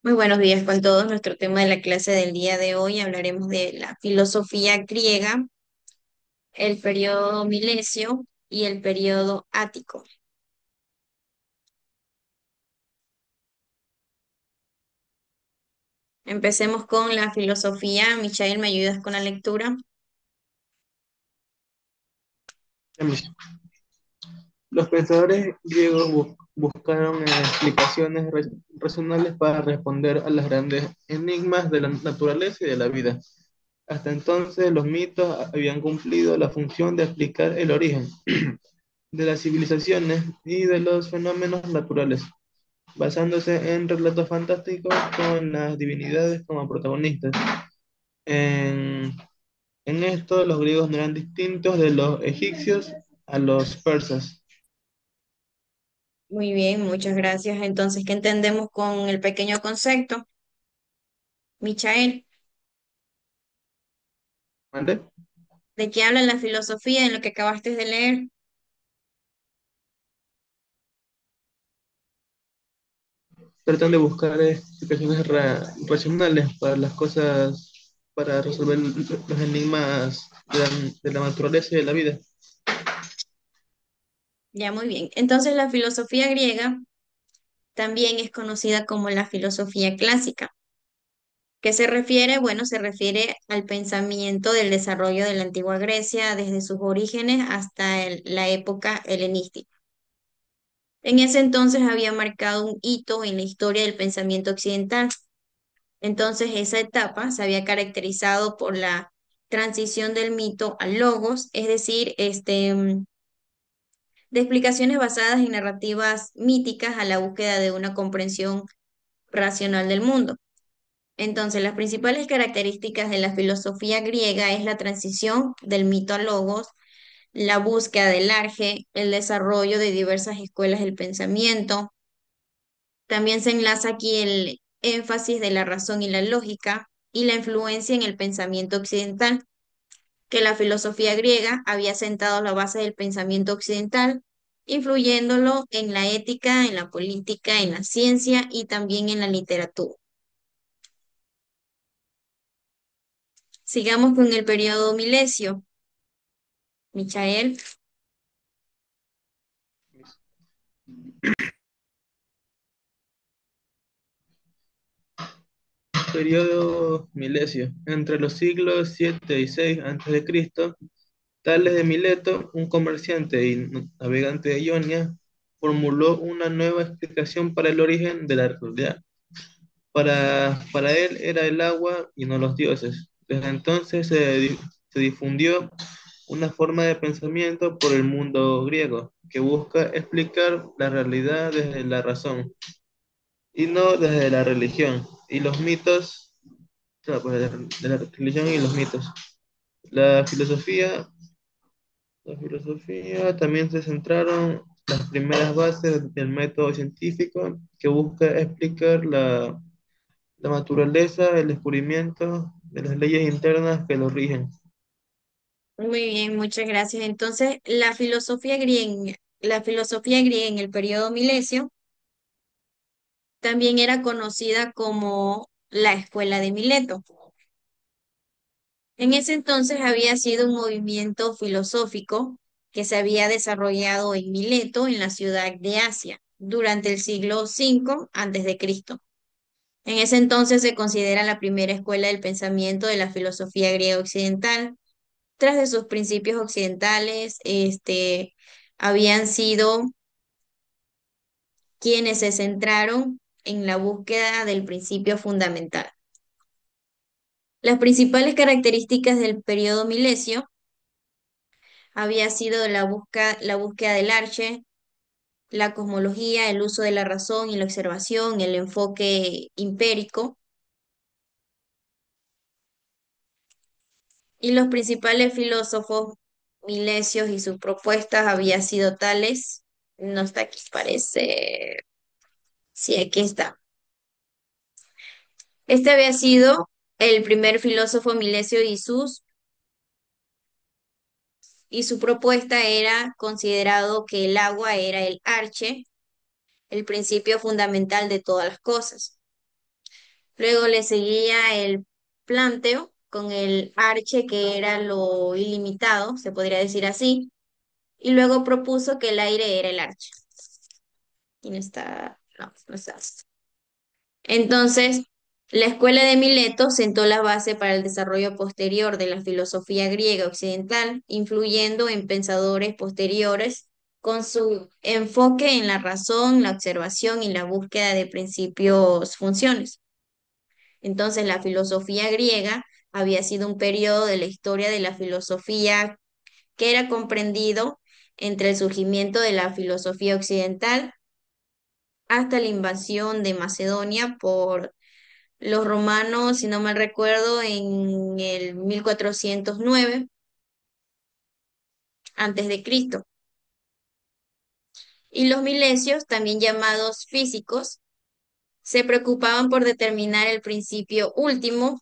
Muy buenos días con todos. Nuestro tema de la clase del día de hoy hablaremos de la filosofía griega, el periodo milesio y el periodo ático. Empecemos con la filosofía. Michael, ¿me ayudas con la lectura? Los pensadores griegos buscaron explicaciones racionales para responder a los grandes enigmas de la naturaleza y de la vida. Hasta entonces, los mitos habían cumplido la función de explicar el origen de las civilizaciones y de los fenómenos naturales, basándose en relatos fantásticos con las divinidades como protagonistas. En, en esto, los griegos no eran distintos de los egipcios a los persas. Muy bien, muchas gracias. Entonces, ¿qué entendemos con el pequeño concepto? Michael, ¿Vale? ¿de qué habla la filosofía en lo que acabaste de leer? Tratan de buscar explicaciones racionales para las cosas, para resolver los enigmas de la naturaleza y de la vida. Ya, muy bien. Entonces, la filosofía griega también es conocida como la filosofía clásica. ¿Qué se refiere? Bueno, se refiere al pensamiento del desarrollo de la antigua Grecia desde sus orígenes hasta la época helenística. En ese entonces había marcado un hito en la historia del pensamiento occidental. Entonces esa etapa se había caracterizado por la transición del mito al logos, es decir, de explicaciones basadas en narrativas míticas a la búsqueda de una comprensión racional del mundo. Entonces, las principales características de la filosofía griega es la transición del mito al logos, la búsqueda del arge, el desarrollo de diversas escuelas del pensamiento. También se enlaza aquí el énfasis de la razón y la lógica y la influencia en el pensamiento occidental, que la filosofía griega había sentado la base del pensamiento occidental, influyéndolo en la ética, en la política, en la ciencia y también en la literatura. Sigamos con el periodo milesio. Michael. Periodo milesio. Entre los siglos 7 y 6 a.C., Tales de Mileto, un comerciante y navegante de Ionia, formuló una nueva explicación para el origen de la realidad. Para él era el agua y no los dioses. Desde entonces se difundió una forma de pensamiento por el mundo griego que busca explicar la realidad desde la razón y no desde la religión y los mitos, claro, pues de la religión y los mitos. La filosofía, la filosofía también se centraron las primeras bases del método científico que busca explicar la naturaleza, el descubrimiento de las leyes internas que lo rigen. Muy bien, muchas gracias. Entonces, la filosofía griega en el periodo milesio también era conocida como la Escuela de Mileto. En ese entonces había sido un movimiento filosófico que se había desarrollado en Mileto, en la ciudad de Asia, durante el siglo V antes de Cristo. En ese entonces se considera la primera escuela del pensamiento de la filosofía griega occidental. Tras de sus principios occidentales, habían sido quienes se centraron en la búsqueda del principio fundamental. Las principales características del periodo milesio había sido la búsqueda del arche, la cosmología, el uso de la razón y la observación, el enfoque empírico, y los principales filósofos milesios y sus propuestas había sido tales, no está aquí, parece, sí, aquí está. Este había sido el primer filósofo milesio y su propuesta era considerado que el agua era el arche, el principio fundamental de todas las cosas. Luego le seguía el Planteo con el Arche, que era lo ilimitado, se podría decir así, y luego propuso que el aire era el Arche. Y no está, no, no está. Entonces, la escuela de Mileto sentó la base para el desarrollo posterior de la filosofía griega occidental, influyendo en pensadores posteriores con su enfoque en la razón, la observación y la búsqueda de principios, funciones. Entonces, la filosofía griega había sido un periodo de la historia de la filosofía que era comprendido entre el surgimiento de la filosofía occidental hasta la invasión de Macedonia por los romanos, si no mal recuerdo, en el 1409 antes de Cristo. Y los milesios, también llamados físicos, se preocupaban por determinar el principio último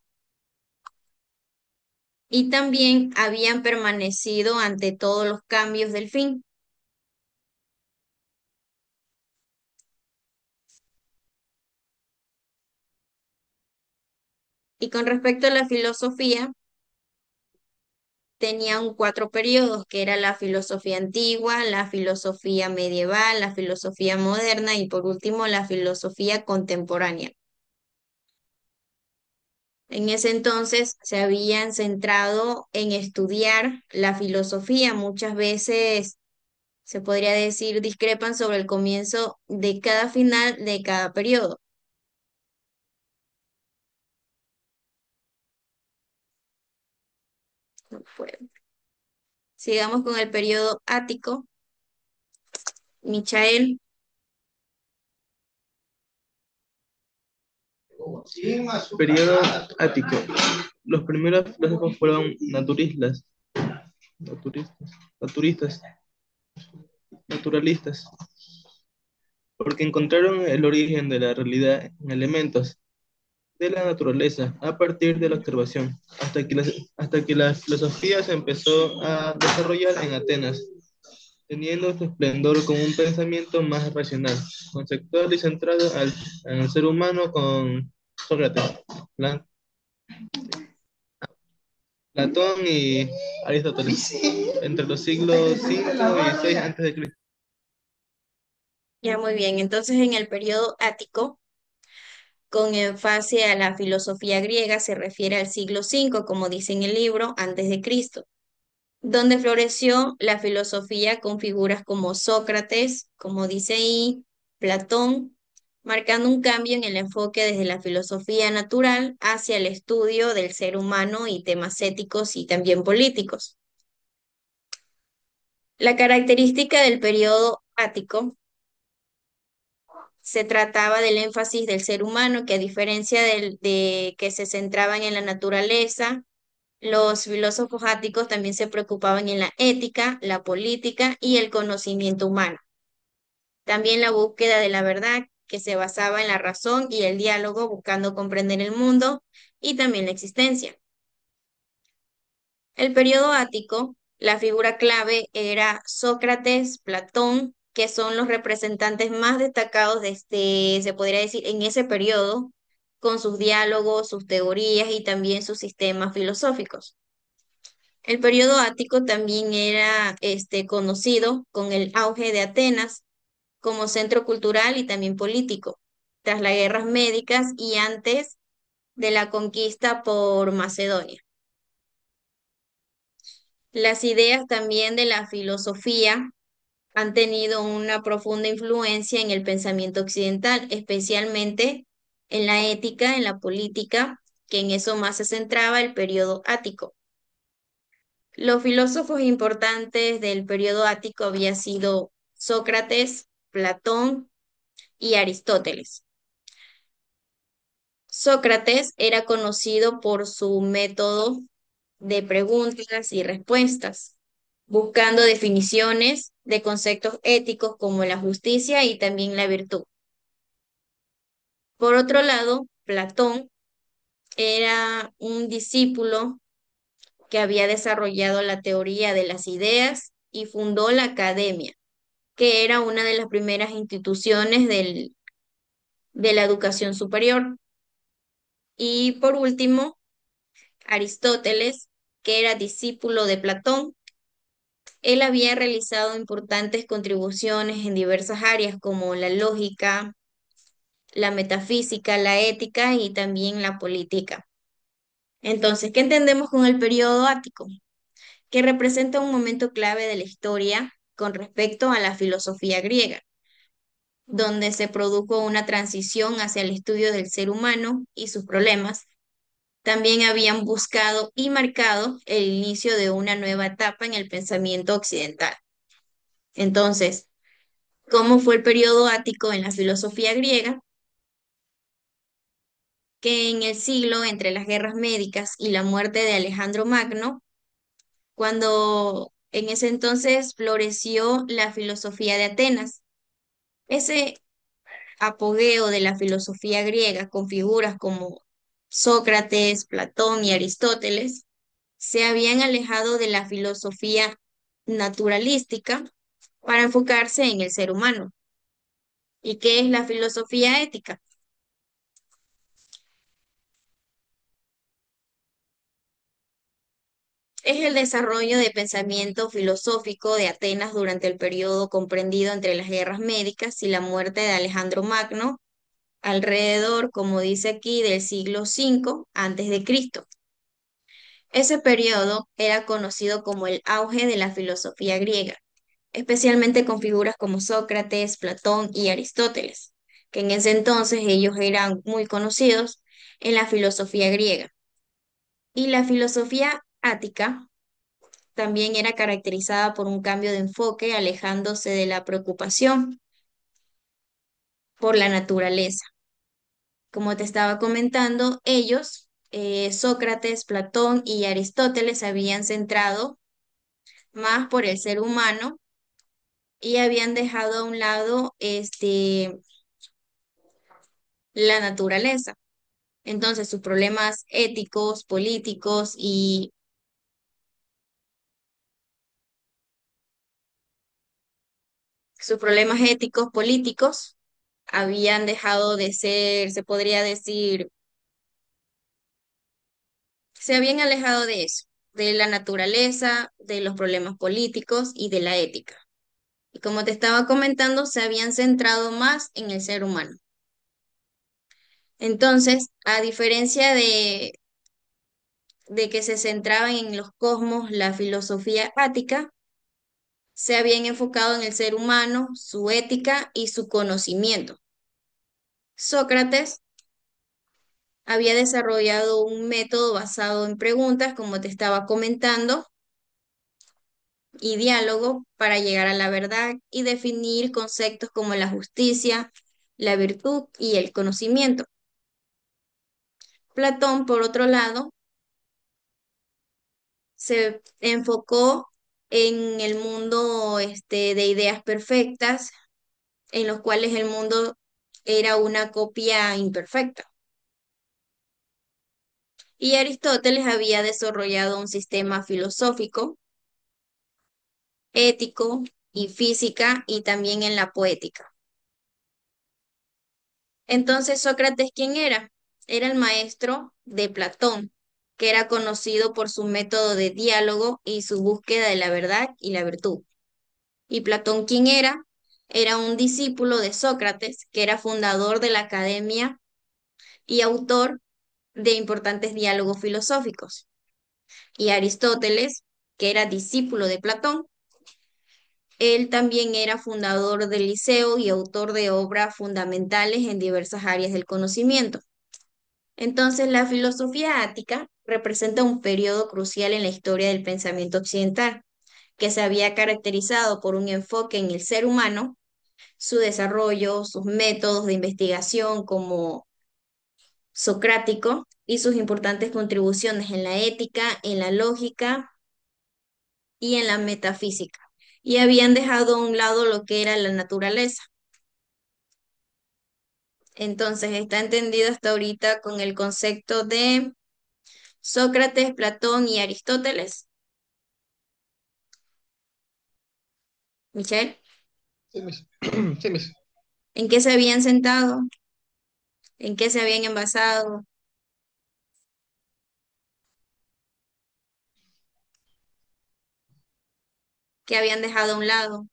y también habían permanecido ante todos los cambios del fin. Y con respecto a la filosofía, tenían cuatro periodos, que era la filosofía antigua, la filosofía medieval, la filosofía moderna y por último la filosofía contemporánea. En ese entonces se habían centrado en estudiar la filosofía. Muchas veces se podría decir discrepan sobre el comienzo de cada final de cada periodo. No puedo. Sigamos con el periodo ático. Michael. Periodo ático. Los primeros filósofos fueron naturistas, naturistas, naturalistas, porque encontraron el origen de la realidad en elementos de la naturaleza a partir de la observación, hasta que la filosofía se empezó a desarrollar en Atenas, teniendo su esplendor con un pensamiento más racional, conceptual y centrado en el ser humano con Sócrates, Pla- Platón y Aristóteles, entre los siglos V y VI antes de Cristo. Ya muy bien. Entonces, en el periodo ático, con énfasis a la filosofía griega, se refiere al siglo V, como dice en el libro, antes de Cristo, donde floreció la filosofía con figuras como Sócrates, como dice ahí, Platón, marcando un cambio en el enfoque desde la filosofía natural hacia el estudio del ser humano y temas éticos y también políticos. La característica del periodo ático se trataba del énfasis del ser humano, que a diferencia de que se centraban en la naturaleza, los filósofos áticos también se preocupaban en la ética, la política y el conocimiento humano. También la búsqueda de la verdad, que se basaba en la razón y el diálogo, buscando comprender el mundo y también la existencia. El periodo ático, la figura clave era Sócrates, Platón, que son los representantes más destacados de este, se podría decir, en ese periodo, con sus diálogos, sus teorías y también sus sistemas filosóficos. El periodo ático también era conocido con el auge de Atenas como centro cultural y también político, tras las guerras médicas y antes de la conquista por Macedonia. Las ideas también de la filosofía han tenido una profunda influencia en el pensamiento occidental, especialmente en la ética, en la política, que en eso más se centraba el periodo ático. Los filósofos importantes del periodo ático habían sido Sócrates, Platón y Aristóteles. Sócrates era conocido por su método de preguntas y respuestas, buscando definiciones de conceptos éticos como la justicia y también la virtud. Por otro lado, Platón era un discípulo que había desarrollado la teoría de las ideas y fundó la academia, que era una de las primeras instituciones de la educación superior. Y por último, Aristóteles, que era discípulo de Platón. Él había realizado importantes contribuciones en diversas áreas como la lógica, la metafísica, la ética y también la política. Entonces, ¿qué entendemos con el periodo ático? Que representa un momento clave de la historia con respecto a la filosofía griega, donde se produjo una transición hacia el estudio del ser humano y sus problemas. También habían buscado y marcado el inicio de una nueva etapa en el pensamiento occidental. Entonces, ¿cómo fue el periodo ático en la filosofía griega? Que en el siglo entre las guerras médicas y la muerte de Alejandro Magno, cuando en ese entonces floreció la filosofía de Atenas. Ese apogeo de la filosofía griega con figuras como Sócrates, Platón y Aristóteles se habían alejado de la filosofía naturalística para enfocarse en el ser humano. ¿Y qué es la filosofía ética? Es el desarrollo de pensamiento filosófico de Atenas durante el periodo comprendido entre las guerras médicas y la muerte de Alejandro Magno, alrededor, como dice aquí, del siglo V antes de Cristo. Ese periodo era conocido como el auge de la filosofía griega, especialmente con figuras como Sócrates, Platón y Aristóteles, que en ese entonces ellos eran muy conocidos en la filosofía griega. Y la filosofía ática también era caracterizada por un cambio de enfoque, alejándose de la preocupación por la naturaleza. Como te estaba comentando, ellos, Sócrates, Platón y Aristóteles, se habían centrado más por el ser humano y habían dejado a un lado la naturaleza. Entonces, sus problemas éticos, políticos y sus problemas éticos, políticos, habían dejado de ser, se podría decir, se habían alejado de eso, de la naturaleza, de los problemas políticos y de la ética. Y como te estaba comentando, se habían centrado más en el ser humano. Entonces, a diferencia de que se centraban en los cosmos, la filosofía ática, se habían enfocado en el ser humano, su ética y su conocimiento. Sócrates había desarrollado un método basado en preguntas, como te estaba comentando, y diálogo para llegar a la verdad y definir conceptos como la justicia, la virtud y el conocimiento. Platón, por otro lado, se enfocó en el mundo de ideas perfectas, en los cuales el mundo era una copia imperfecta. Y Aristóteles había desarrollado un sistema filosófico, ético y física y también en la poética. Entonces, Sócrates, ¿quién era? Era el maestro de Platón, que era conocido por su método de diálogo y su búsqueda de la verdad y la virtud. ¿Y Platón quién era? Era un discípulo de Sócrates, que era fundador de la academia y autor de importantes diálogos filosóficos. Y Aristóteles, que era discípulo de Platón, él también era fundador del Liceo y autor de obras fundamentales en diversas áreas del conocimiento. Entonces, la filosofía ática representa un periodo crucial en la historia del pensamiento occidental, que se había caracterizado por un enfoque en el ser humano, su desarrollo, sus métodos de investigación como socrático y sus importantes contribuciones en la ética, en la lógica y en la metafísica. Y habían dejado a un lado lo que era la naturaleza. Entonces, está entendido hasta ahorita con el concepto de Sócrates, Platón y Aristóteles. Michelle, Sí, sí, ¿en qué se habían sentado? ¿En qué se habían envasado? que habían dejado a un lado.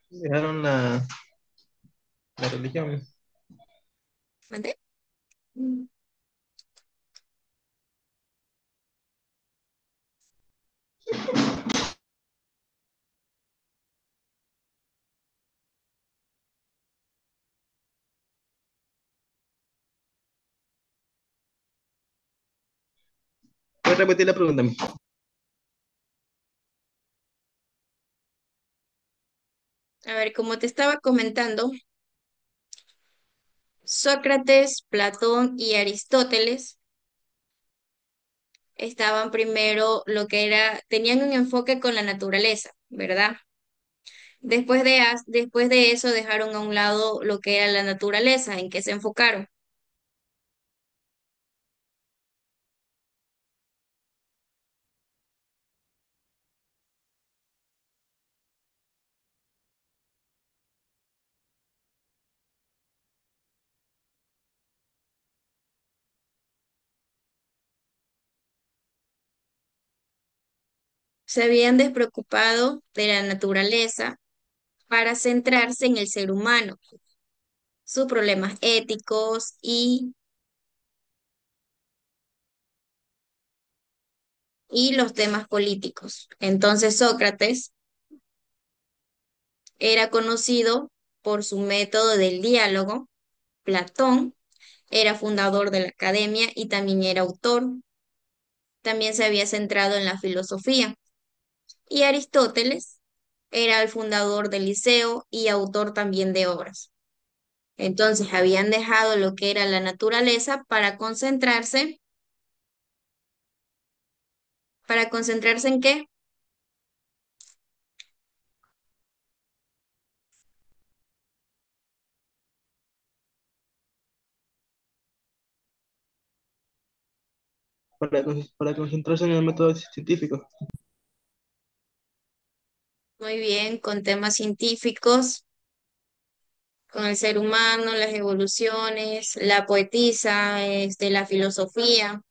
Dejaron la religión. ¿Mande? Mm. ¿Puedes repetir la pregunta? A ver, como te estaba comentando, Sócrates, Platón y Aristóteles estaban primero lo que era, tenían un enfoque con la naturaleza, ¿verdad? Después de eso dejaron a un lado lo que era la naturaleza, en que se enfocaron. Se habían despreocupado de la naturaleza para centrarse en el ser humano, sus problemas éticos y los temas políticos. Entonces Sócrates era conocido por su método del diálogo. Platón era fundador de la academia y también era autor. También se había centrado en la filosofía. Y Aristóteles era el fundador del Liceo y autor también de obras. Entonces habían dejado lo que era la naturaleza para concentrarse ¿en qué? Para concentrarse en el método científico. Muy bien, con temas científicos, con el ser humano, las evoluciones, la poetisa, la filosofía.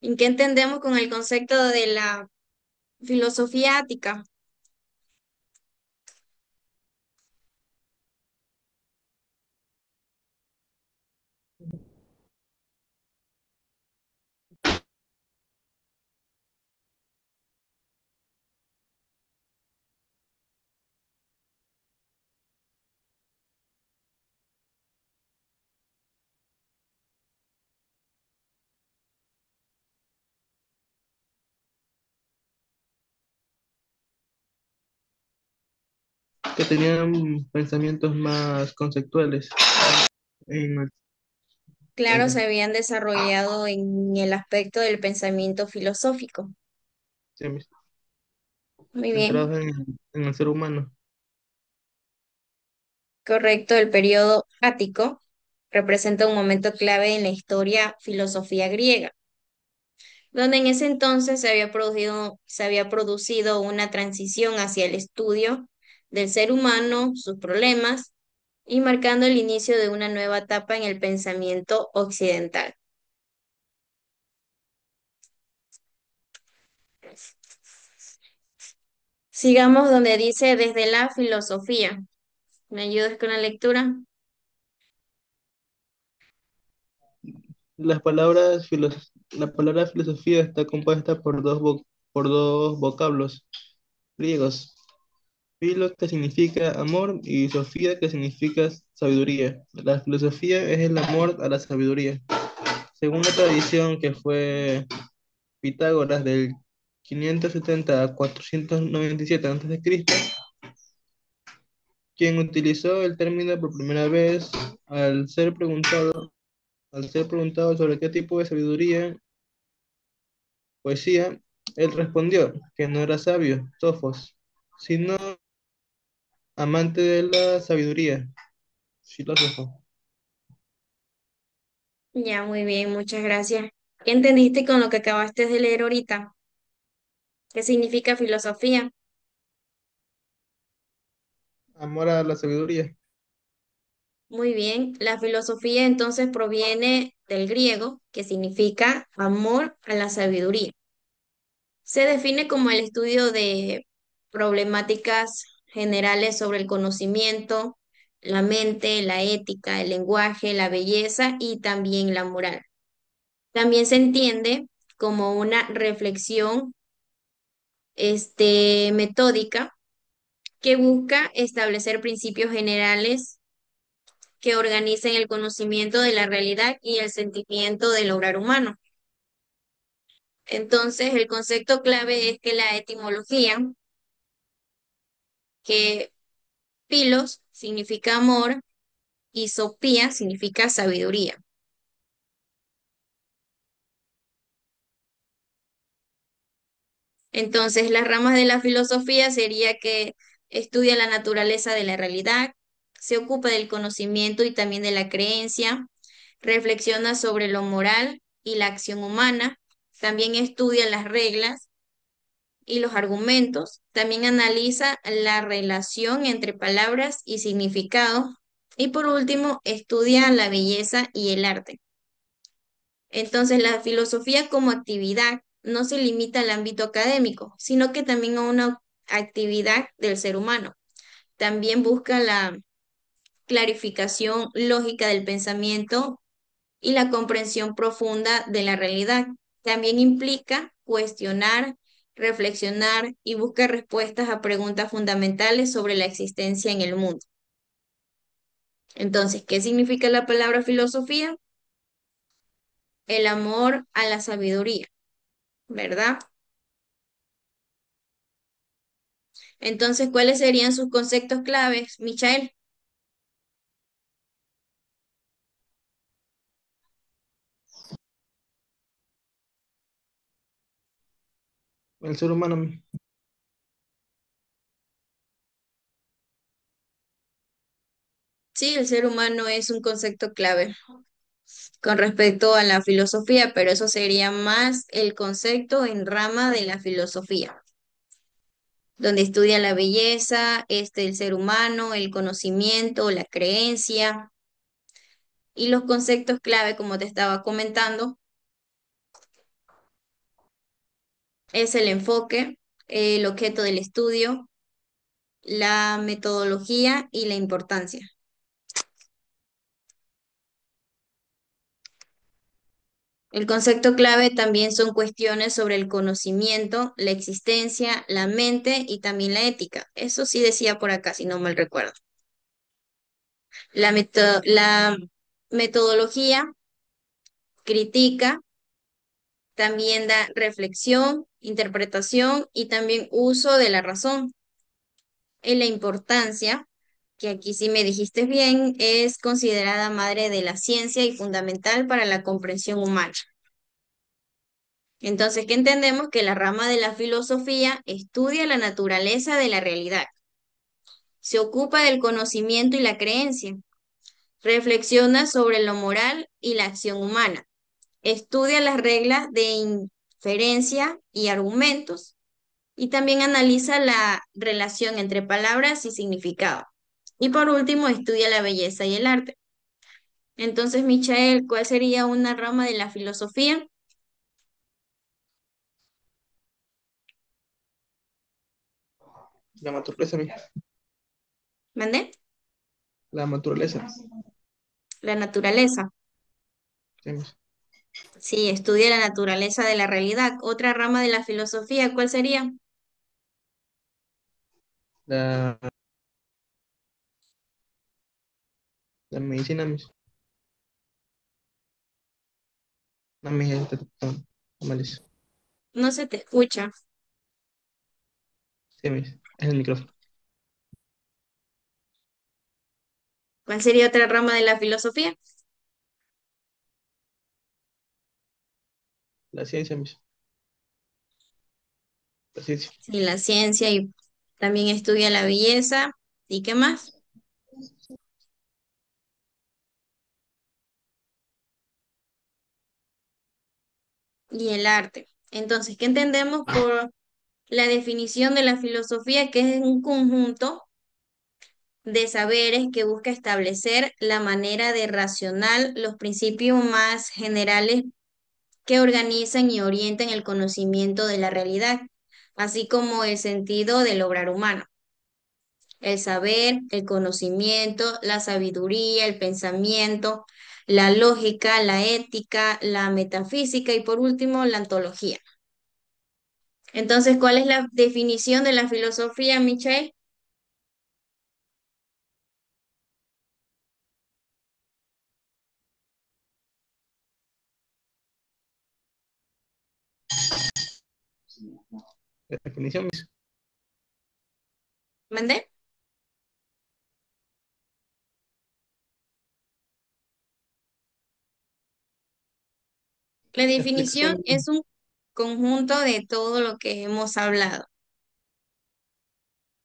¿En qué entendemos con el concepto de la filosofía ática? Que tenían pensamientos más conceptuales. En el- Claro, eso, se habían desarrollado en el aspecto del pensamiento filosófico. sí, Muy bien, centrados en el ser humano. correcto. El periodo ático representa un momento clave en la historia filosofía griega, donde en ese entonces se había producido una transición hacia el estudio del ser humano, sus problemas, y marcando el inicio de una nueva etapa en el pensamiento occidental. Sigamos donde dice desde la filosofía. ¿Me ayudas con la lectura? La palabra filosofía está compuesta por por dos vocablos griegos. Filo, que significa amor, y sofía, que significa sabiduría. La filosofía es el amor a la sabiduría. Según la tradición que fue Pitágoras del 570 a 497 a.C., quien utilizó el término por primera vez al ser preguntado, al ser preguntado sobre qué tipo de sabiduría, poesía, él respondió que no era sabio, sofos, sino Amante de la sabiduría, filósofo. Ya, muy bien, muchas gracias. ¿Qué entendiste con lo que acabaste de leer ahorita? ¿Qué significa filosofía? Amor a la sabiduría. Muy bien, la filosofía entonces proviene del griego, que significa amor a la sabiduría. Se define como el estudio de problemáticas generales sobre el conocimiento, la mente, la ética, el lenguaje, la belleza y también la moral. También se entiende como una reflexión metódica que busca establecer principios generales que organicen el conocimiento de la realidad y el sentimiento del obrar humano. Entonces, el concepto clave es que la etimología, que Pilos significa amor y Sopía significa sabiduría. Entonces, las ramas de la filosofía sería que estudia la naturaleza de la realidad, se ocupa del conocimiento y también de la creencia, reflexiona sobre lo moral y la acción humana, también estudia las reglas y los argumentos, también analiza la relación entre palabras y significado y por último estudia la belleza y el arte. Entonces, la filosofía como actividad no se limita al ámbito académico, sino que también a una actividad del ser humano. También busca la clarificación lógica del pensamiento y la comprensión profunda de la realidad. También implica cuestionar, reflexionar y buscar respuestas a preguntas fundamentales sobre la existencia en el mundo. Entonces, ¿qué significa la palabra filosofía? El amor a la sabiduría, ¿verdad? Entonces, ¿cuáles serían sus conceptos claves, Michael? El ser humano. Sí, el ser humano es un concepto clave con respecto a la filosofía, pero eso sería más el concepto en rama de la filosofía, donde estudia la belleza, el ser humano, el conocimiento, la creencia y los conceptos clave, como te estaba comentando, es el enfoque, el objeto del estudio, la metodología y la importancia. El concepto clave también son cuestiones sobre el conocimiento, la existencia, la mente y también la ética. Eso sí decía por acá, si no mal recuerdo. La metodología critica, también da reflexión, interpretación y también uso de la razón. En la importancia, que aquí sí me dijiste bien, es considerada madre de la ciencia y fundamental para la comprensión humana. Entonces, ¿qué entendemos? Que la rama de la filosofía estudia la naturaleza de la realidad, se ocupa del conocimiento y la creencia, reflexiona sobre lo moral y la acción humana, estudia las reglas de inferencia y argumentos y también analiza la relación entre palabras y significado. Y por último, estudia la belleza y el arte. Entonces, Michael, ¿cuál sería una rama de la filosofía? La naturaleza, ¿Mandé? la naturaleza. La naturaleza. Sí, Sí, estudia la naturaleza de la realidad. Otra rama de la filosofía, ¿cuál sería? la, la medicina, Malísimo. No se te escucha. Sí, es el micrófono. ¿Cuál sería otra rama de la filosofía? La ciencia, la ciencia. Sí, la ciencia y también estudia la belleza ¿Y qué más? Y el arte. Entonces, ¿qué entendemos por la definición de la filosofía? Que es un conjunto de saberes que busca establecer la manera de racional, los principios más generales que organizan y orientan el conocimiento de la realidad, así como el sentido del obrar humano. El saber, el conocimiento, la sabiduría, el pensamiento, la lógica, la ética, la metafísica y por último la ontología. Entonces, ¿cuál es la definición de la filosofía, Michelle? La definición es ¿Mandé? La la definición explicación es un conjunto de todo lo que hemos hablado,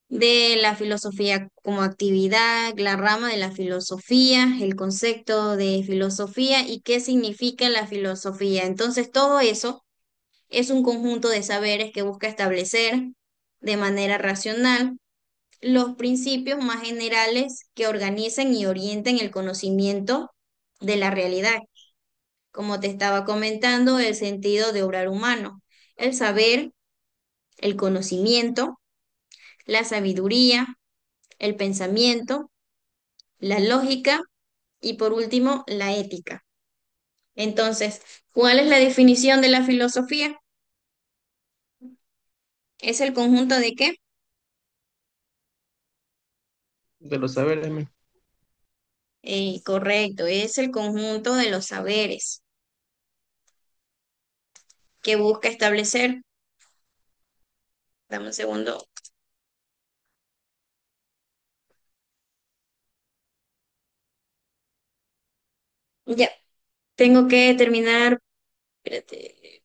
de la filosofía como actividad, la rama de la filosofía, el concepto de filosofía y qué significa la filosofía. Entonces, todo eso es un conjunto de saberes que busca establecer de manera racional los principios más generales que organizan y orientan el conocimiento de la realidad. Como te estaba comentando, el sentido de obrar humano, el saber, el conocimiento, la sabiduría, el pensamiento, la lógica y por último, la ética. Entonces, ¿cuál es la definición de la filosofía? ¿Es el conjunto de qué? de los saberes, men. Correcto, es el conjunto de los saberes que busca establecer. Dame un segundo. Ya, tengo que terminar. Espérate.